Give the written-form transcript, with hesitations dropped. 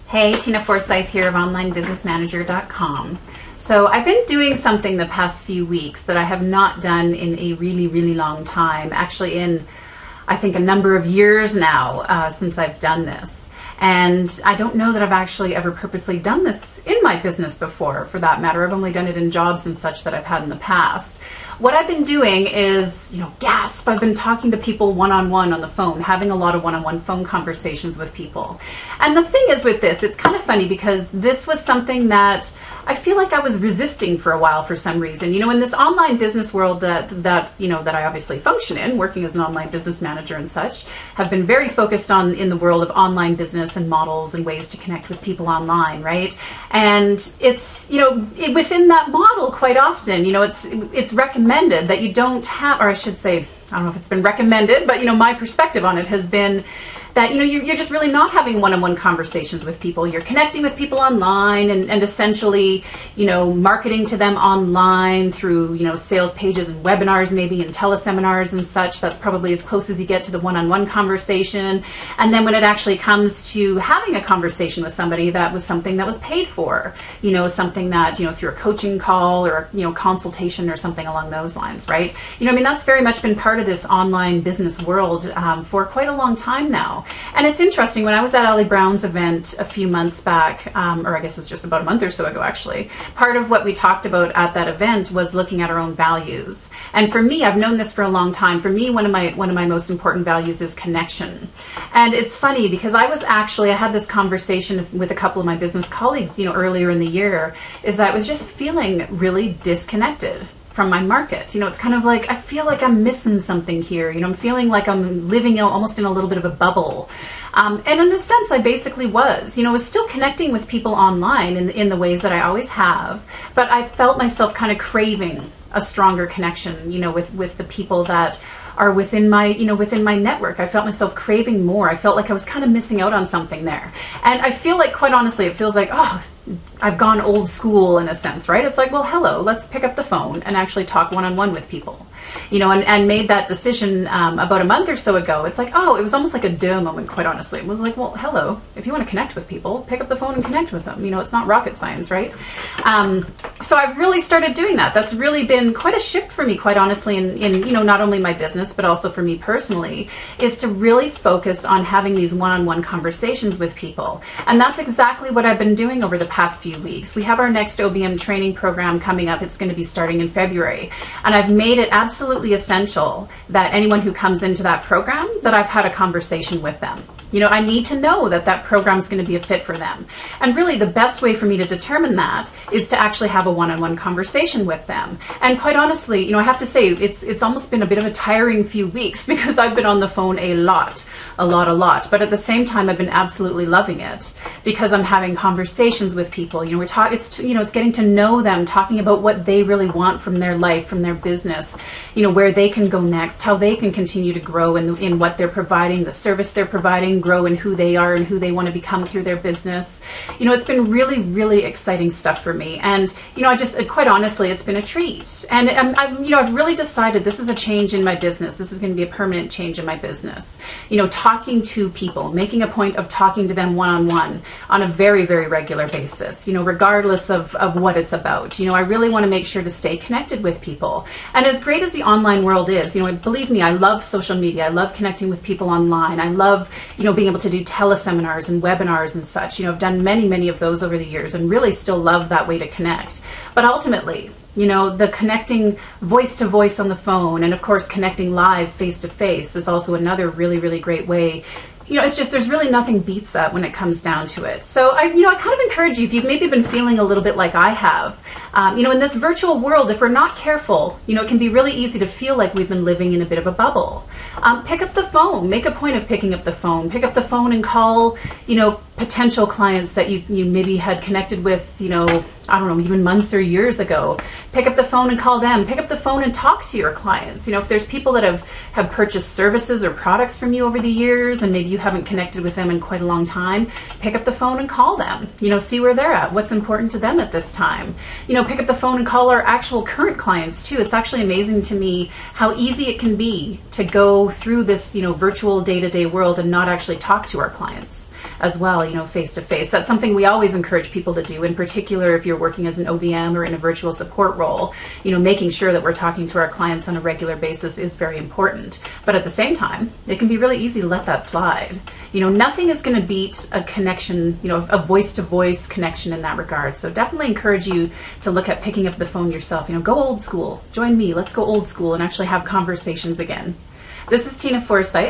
Hey, Tina Forsyth here of OnlineBusinessManager.com. So I've been doing something the past few weeks that I have not done in a really, really long time. Actually in, I think, a number of years now since I've done this. And I don't know that I've actually ever purposely done this in my business before, for that matter. I've only done it in jobs and such that I've had in the past. What I've been doing is, gasp, I've been talking to people one-on-one on the phone, having a lot of one-on-one phone conversations with people. And the thing is with this, it's kind of funny because this was something that I feel like I was resisting for a while for some reason. In this online business world that I obviously function in, working as an online business manager and such, have been very focused on in the world of online business and models and ways to connect with people online, right? And it's, within that model quite often, it's recommended that you don't have, or I should say, I don't know if it's been recommended, but my perspective on it has been that you're just really not having one-on-one conversations with people. You're connecting with people online and essentially marketing to them online through sales pages and webinars maybe and teleseminars and such. That's probably as close as you get to the one-on-one conversation. And then when it actually comes to having a conversation with somebody, that was something that was paid for, something that through a coaching call or consultation or something along those lines, right? That's very much been part of this online business world for quite a long time now. And it's interesting, when I was at Ali Brown's event a few months back, or I guess it was just about a month or so ago actually, part of what we talked about at that event was looking at our own values. And for me, I've known this for a long time. For me, one of my most important values is connection. And it's funny because I had this conversation with a couple of my business colleagues, earlier in the year, is I was just feeling really disconnected from my market. It's kind of like, I feel like I'm missing something here. I'm feeling like I'm living almost in a little bit of a bubble. And in a sense, I basically was. I was still connecting with people online in the ways that I always have, but I felt myself kind of craving a stronger connection, with the people that are within my network. I felt myself craving more. I felt like I was kind of missing out on something there. And I feel like, quite honestly, it feels like, I've gone old school in a sense, right? It's like, well, hello, let's pick up the phone and actually talk one-on-one with people, and made that decision about a month or so ago. It's like, it was almost like a duh moment, quite honestly. It was like, well, hello, if you want to connect with people, pick up the phone and connect with them. It's not rocket science, right? So I've really started doing that. That's really been quite a shift for me, quite honestly, in not only my business, but also for me personally, is to really focus on having these one-on-one conversations with people. And that's exactly what I've been doing over the past few weeks. We have our next OBM training program coming up. It's going to be starting in February. And I've made it absolutely essential that anyone who comes into that program, that I've had a conversation with them. I need to know that program is going to be a fit for them. And really the best way for me to determine that is to actually have a one-on-one conversation with them. And quite honestly, I have to say it's almost been a bit of a tiring few weeks because I've been on the phone a lot. But at the same time, I've been absolutely loving it because I'm having conversations with people. It's getting to know them, talking about what they really want from their life, from their business, where they can go next, how they can continue to grow in what they're providing, the service they're providing, grow in who they are and who they want to become through their business. It's been really, really exciting stuff for me. And, quite honestly, it's been a treat. And I've really decided this is a change in my business. This is going to be a permanent change in my business. Talking to people, making a point of talking to them one-on-one on a very, very regular basis, regardless of what it's about. I really want to make sure to stay connected with people. And as great as the online world is, believe me, I love social media. I love connecting with people online. I love, being able to do teleseminars and webinars and such. I've done many, many of those over the years and really still love that way to connect. But ultimately, the connecting voice to voice on the phone and of course connecting live face to face is also another really, really great way. It's just, there's really nothing beats that when it comes down to it. So I kind of encourage you, if you've maybe been feeling a little bit like I have, in this virtual world, if we're not careful, it can be really easy to feel like we've been living in a bit of a bubble. Pick up the phone, make a point of picking up the phone, and call, potential clients that you maybe had connected with, I don't know, even months or years ago. Pick up the phone and call them. Pick up the phone and talk to your clients. If there's people that have purchased services or products from you over the years and maybe you haven't connected with them in quite a long time, pick up the phone and call them. See where they're at, what's important to them at this time. Pick up the phone and call our actual current clients too. It's actually amazing to me how easy it can be to go through this, virtual day-to-day world and not actually talk to our clients as well. face to face. That's something we always encourage people to do, in particular if you're working as an OBM or in a virtual support role. Making sure that we're talking to our clients on a regular basis is very important. But at the same time, it can be really easy to let that slide. Nothing is going to beat a connection, a voice-to-voice connection in that regard. So definitely encourage you to look at picking up the phone yourself. Go old school. Join me. Let's go old school and actually have conversations again. This is Tina Forsyth.